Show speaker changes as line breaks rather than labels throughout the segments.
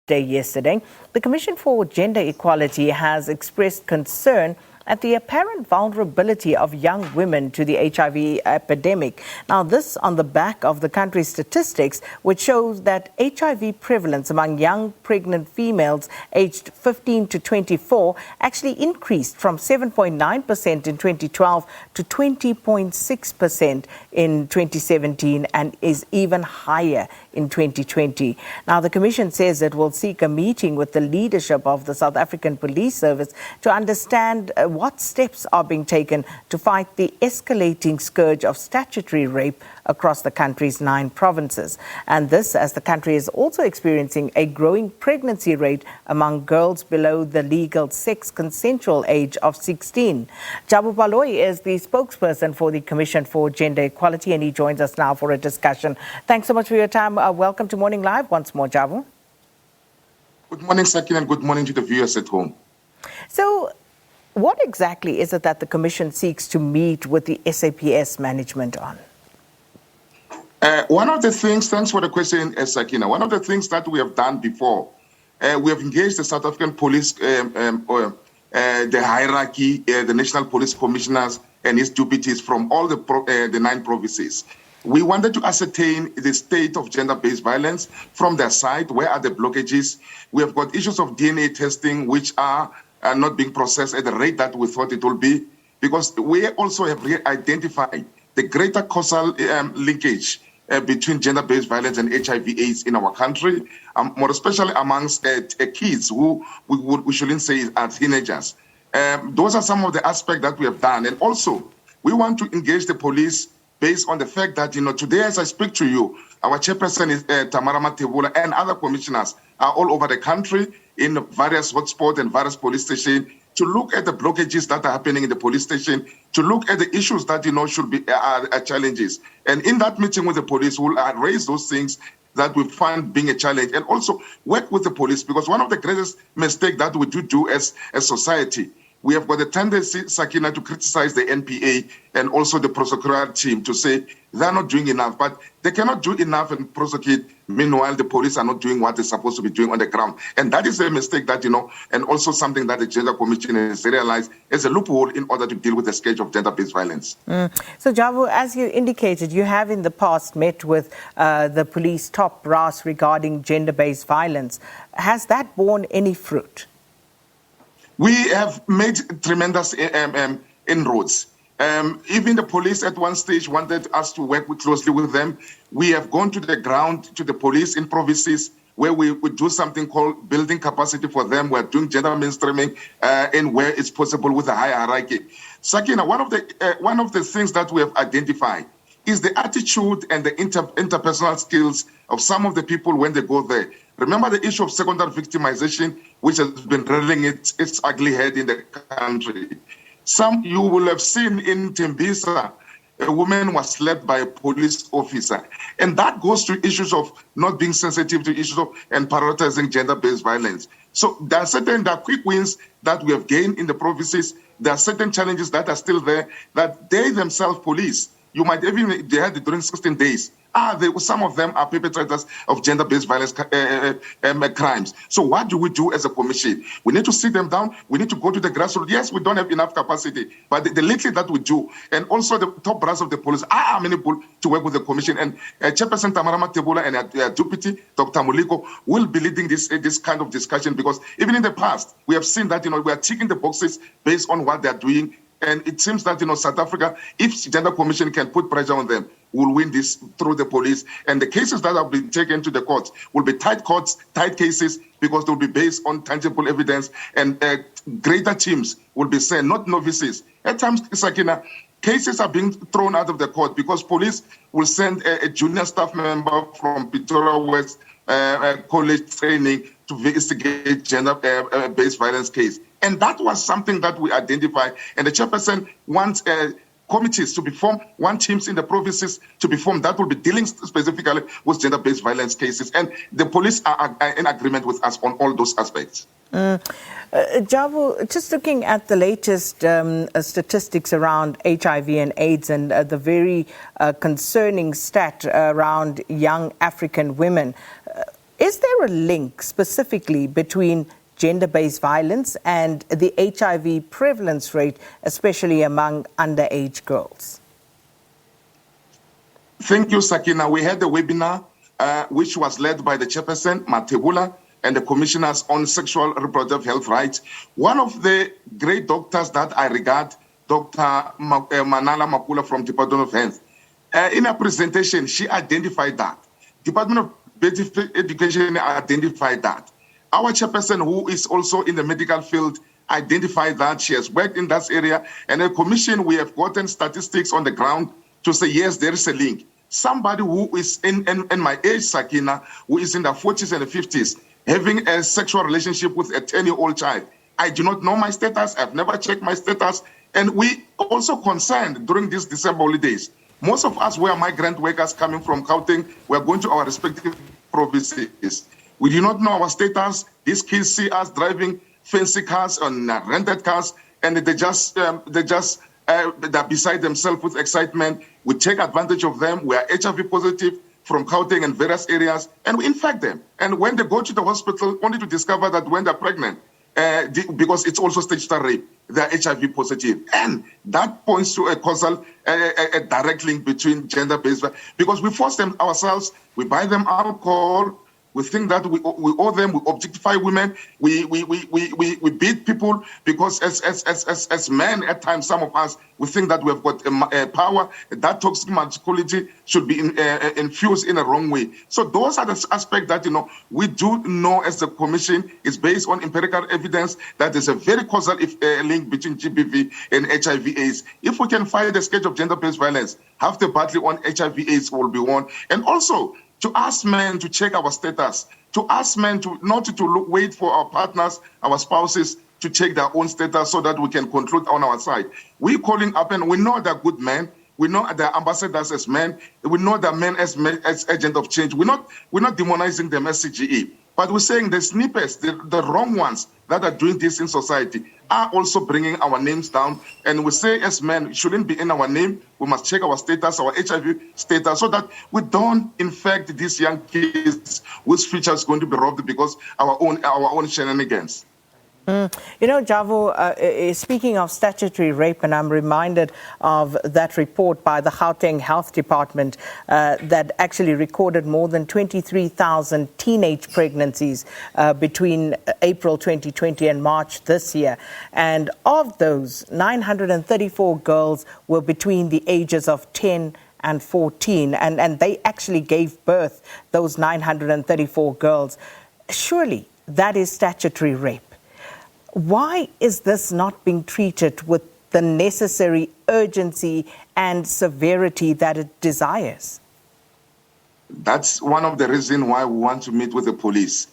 Day yesterday, the Commission for Gender Equality has expressed concern at the apparent vulnerability of young women to the HIV epidemic. Now, this on the back of the country's statistics, which shows that HIV prevalence among young pregnant females aged 15 to 24 actually increased from 7.9% in 2012 to 20.6% in 2017 and is even higher in 2020. Now, the Commission says it will seek a meeting with the leadership of the South African Police Service to understand what steps are being taken to fight the escalating scourge of statutory rape across the country's 9 provinces. And this as the country is also experiencing a growing pregnancy rate among girls below the legal sex consensual age of 16. Javu Baloyi is the spokesperson for the Commission for Gender Equality, and he joins us now for a discussion. Thanks so much for your time. Welcome to Morning Live once more, Javu.
Good morning, Sakin, and good morning to the viewers at home.
So, what exactly is it that the Commission seeks to meet with the SAPS management on?
One of the things, thanks for the question, Sakina. One of the things that we have done before, we have engaged the South African Police, the hierarchy, the National Police Commissioners and his deputies from all the 9 provinces. We wanted to ascertain the state of gender-based violence from their side. Where are the blockages? We have got issues of DNA testing, which are not being processed at the rate that we thought it would be, because we also have identified the greater causal linkage between gender-based violence and HIV/AIDS in our country, more especially amongst kids who we shouldn't say are teenagers. Those are some of the aspects that we have done. And also, we want to engage the police based on the fact that, today as I speak to you, our chairperson is Tamara Matebula, and other commissioners are all over the country in various hotspots and various police stations to look at the blockages that are happening in the police station, to look at the issues that, should be challenges. And in that meeting with the police, we'll raise those things that we find being a challenge, and also work with the police, because one of the greatest mistakes that we do as a society, we have got a tendency, Sakina, to criticize the NPA and also the prosecutorial team to say they're not doing enough, but they cannot do enough and prosecute. Meanwhile, the police are not doing what they're supposed to be doing on the ground. And that is a mistake that, and also something that the Gender Commission has realized as a loophole in order to deal with the scourge of gender-based violence.
So, Javu, as you indicated, you have in the past met with the police top brass regarding gender-based violence. Has that borne any fruit?
We have made tremendous inroads. Even the police at one stage wanted us to work closely with them. We have gone to the ground, to the police in provinces, where we would do something called building capacity for them. We're doing gender mainstreaming and where it's possible with a high hierarchy. Sakina, one of the things that we have identified is the attitude and the interpersonal skills of some of the people when they go there. Remember the issue of secondary victimization, which has been rearing its ugly head in the country. Some you will have seen in Tembisa, a woman was slapped by a police officer. And that goes to issues of not being sensitive to issues of and prioritizing gender-based violence. So there are quick wins that we have gained in the provinces. There are certain challenges that are still there that they themselves police. You might even, they had it during 16 days. Some of them are perpetrators of gender-based violence crimes. So what do we do as a commission? We need to sit them down. We need to go to the grassroots. Yes, we don't have enough capacity, but the little that we do, and also the top brass of the police are amenable to work with the commission. And Chairperson Tamara Matebula and Deputy Dr. Muliko will be leading this kind of discussion, because even in the past, we have seen that we are ticking the boxes based on what they are doing. And it seems that, South Africa, if the Gender Commission can put pressure on them, will win this through the police. And the cases that have been taken to the courts will be tight courts, tight cases, because they will be based on tangible evidence, and greater teams will be sent, not novices. At times, Sakina, cases are being thrown out of the court because police will send a junior staff member from Pretoria West college training to investigate gender-based violence case. And that was something that we identified. And the chairperson wants committees to be formed, teams in the provinces to be formed that will be dealing specifically with gender-based violence cases. And the police are in agreement with us on all those aspects.
Javu, just looking at the latest statistics around HIV and AIDS and the very concerning stat around young African women, Is there a link specifically between gender-based violence and the HIV prevalence rate, especially among underage girls?
Thank you, Sakina. We had a webinar which was led by the chairperson, Matebula, and the commissioners on sexual reproductive health rights. One of the great doctors that I regard, Dr. Manala Makula from Department of Health, in her presentation, she identified that. Department of Basic Education identified that. Our chairperson, who is also in the medical field, identified that. She has worked in that area. And the commission, we have gotten statistics on the ground to say, yes, there is a link. Somebody who is in my age, Sakina, who is in the 40s and the 50s, having a sexual relationship with a 10-year-old child. I do not know my status. I've never checked my status. And we also concerned during these December holidays. Most of us were migrant workers coming from Gauteng. We're going to our respective provinces. We do not know our status. These kids see us driving fancy cars and rented cars, and they're beside themselves with excitement. We take advantage of them. We are HIV positive from Gauteng and various areas, and we infect them. And when they go to the hospital, only to discover that when they're pregnant, because it's also statutory rape, they're HIV positive. And that points to a causal, a direct link between gender-based, because we force them ourselves, we buy them alcohol, we think that we owe them, we objectify women, we beat people, because as men, at times, some of us, we think that we have got power. That toxic masculinity should be infused in a wrong way. So those are the aspects that, we do know as the commission is based on empirical evidence that there's a very causal link between GBV and HIV/AIDS. If we can find the scourge of gender-based violence, half the battle on HIV/AIDS will be won. And also, to ask men to check our status, to ask men to not to wait for our partners, our spouses, to check their own status so that we can conclude on our side. We're calling up, and we know they're good men. We know they're ambassadors as men. We know they're men as agent of change. We're not demonizing them as CGE, but we're saying the snippets, the wrong ones that are doing this in society are also bringing our names down. And we say as men, it shouldn't be in our name. We must check our status, our HIV status, so that we don't infect these young kids whose future is going to be robbed because our own shenanigans.
Javu, speaking of statutory rape, and I'm reminded of that report by the Gauteng Health Department that actually recorded more than 23,000 teenage pregnancies between April 2020 and March this year. And of those, 934 girls were between the ages of 10 and 14. And they actually gave birth, those 934 girls. Surely that is statutory rape. Why is this not being treated with the necessary urgency and severity that it desires?
That's one of the reasons why we want to meet with the police.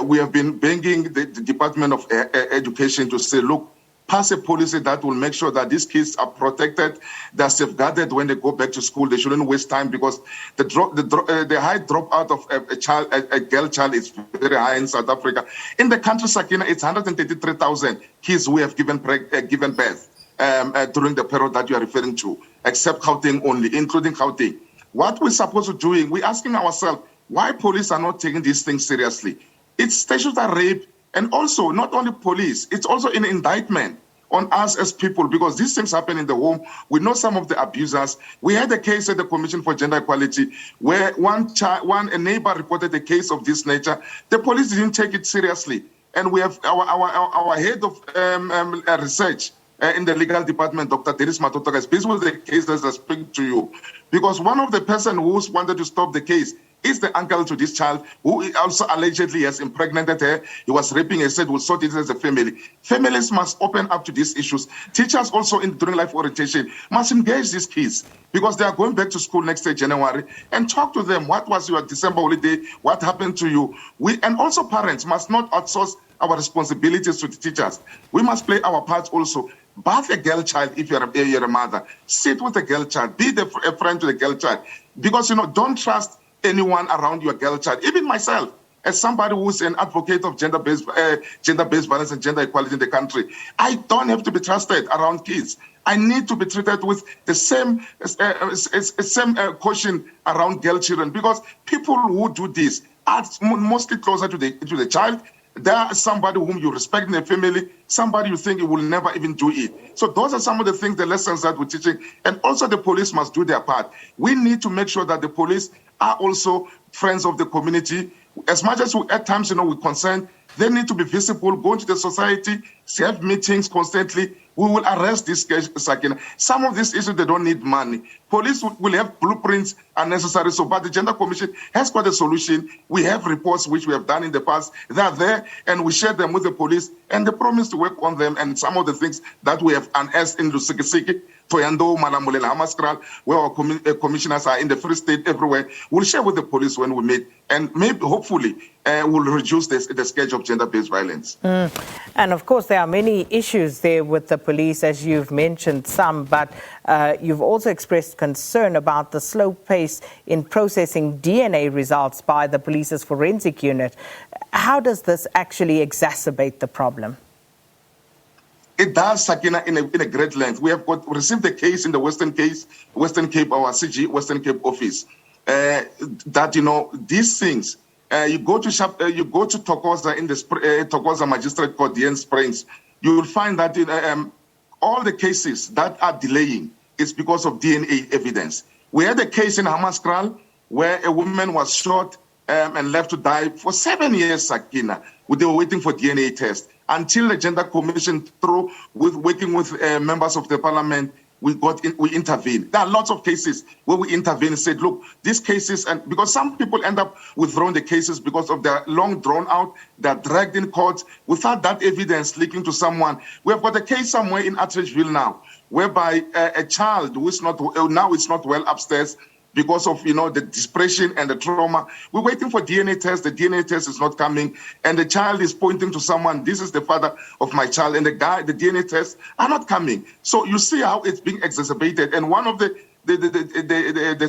We have been begging the Department of Education to say, look, pass a policy that will make sure that these kids are protected, they're safeguarded when they go back to school. They shouldn't waste time, because the high dropout of a girl child is very high in South Africa. In the country, Sakina, it's 133,000 kids who have given birth during the period that you are referring to, except Gauteng only, including Gauteng. What we're supposed to do, we're asking ourselves, why police are not taking these things seriously? It's statutory rape. And also, not only police, it's also an indictment on us as people, because these things happen in the home. We know some of the abusers. We had a case at the Commission for Gender Equality where a neighbor reported a case of this nature. The police didn't take it seriously. And we have our head of research in the legal department, Dr. Deris Matotoka, is busy with the case as I speak to you. Because one of the person who wanted to stop the case is the uncle to this child, who also allegedly has impregnated her. He was raping her, said we'll sort it as a family. Families must open up to these issues. Teachers also during life orientation must engage these kids, because they are going back to school next day, January, and talk to them. What was your December holiday? What happened to you? And also parents must not outsource our responsibilities to the teachers. We must play our part also. Bath a girl child if you're a mother. Sit with a girl child. Be a friend to the girl child. Because, don't trust anyone around your girl child. Even myself, as somebody who's an advocate of gender-based violence and gender equality in the country, I don't have to be trusted around kids. I need to be treated with the same caution around girl children, because people who do this are mostly closer to the child. There are somebody whom you respect in the family, somebody you think you will never even do it. So those are some of the things, the lessons that we're teaching. And also the police must do their part. We need to make sure that the police are also friends of the community. As much as we, at times, we're concerned, they need to be visible, go into the society, have meetings constantly. We will arrest this case, Sakina. Some of these issues, they don't need money. Police will have blueprints unnecessary. So, but the Gender Commission has got a solution. We have reports which we have done in the past. They are there, and we share them with the police, and they promise to work on them. And some of the things that we have unearthed in Lusikisiki, Toyando, Malamulela, Hamaskral, where our commissioners are in the Free State everywhere, we'll share with the police when we meet, and maybe, hopefully, we'll reduce the scourge of gender-based violence.
And of course, there are many issues there with the police, as you've mentioned some, but you've also expressed concern about the slow pace in processing DNA results by the police's forensic unit. How does this actually exacerbate the problem?
It does, Sakina, in a great length. We have received a case in the Western Cape, our CG Western Cape office, that, these things, you go to Tokoza in the Tokoza Magistrate Court, DN Springs, you will find that all the cases that are delaying is because of DNA evidence. We had a case in Hamaskral where a woman was shot and left to die for 7 years, Sakina. They were waiting for DNA test. Until the Gender Commission, working with members of the parliament, we intervened. There are lots of cases where we intervened and said, look, these cases, and because some people end up withdrawing the cases because of their long drawn out, they're dragged in court without that evidence linking to someone. We have got a case somewhere in Atteridgeville now, whereby a child who is not well upstairs because of the depression and the trauma. We're waiting for DNA test. The DNA test is not coming, and the child is pointing to someone. This is the father of my child, and the DNA tests are not coming. So you see how it's being exacerbated. And one of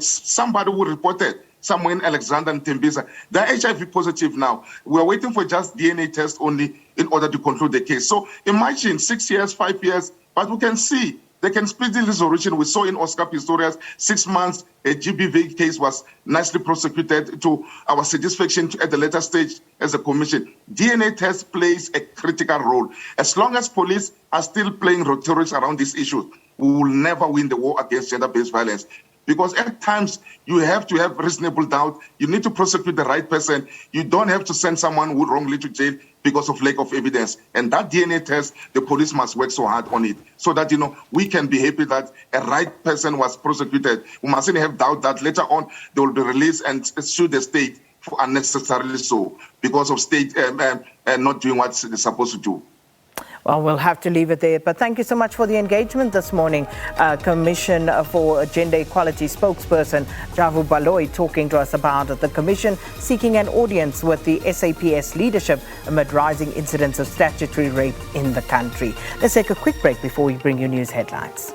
somebody who reported somewhere in Alexander and Tembisa, they're HIV positive now. We're waiting for just DNA test only in order to conclude the case. So imagine 6 years, 5 years, but we can see they can speedily resolution. We saw in Oscar Pistorius, 6 months, a GBV case was nicely prosecuted to our satisfaction at the later stage as a commission. DNA test plays a critical role. As long as police are still playing rhetoric around this issue, we will never win the war against gender-based violence. Because at times, you have to have reasonable doubt. You need to prosecute the right person. You don't have to send someone who wrongly to jail because of lack of evidence. And that DNA test, the police must work so hard on it so that, we can be happy that a right person was prosecuted. We mustn't have doubt that later on they will be released and sue the state for unnecessarily so because of state not doing what they're supposed to do.
Well, we'll have to leave it there. But thank you so much for the engagement this morning. Commission for Gender Equality spokesperson Javu Baloyi talking to us about the Commission seeking an audience with the SAPS leadership amid rising incidents of statutory rape in the country. Let's take a quick break before we bring you news headlines.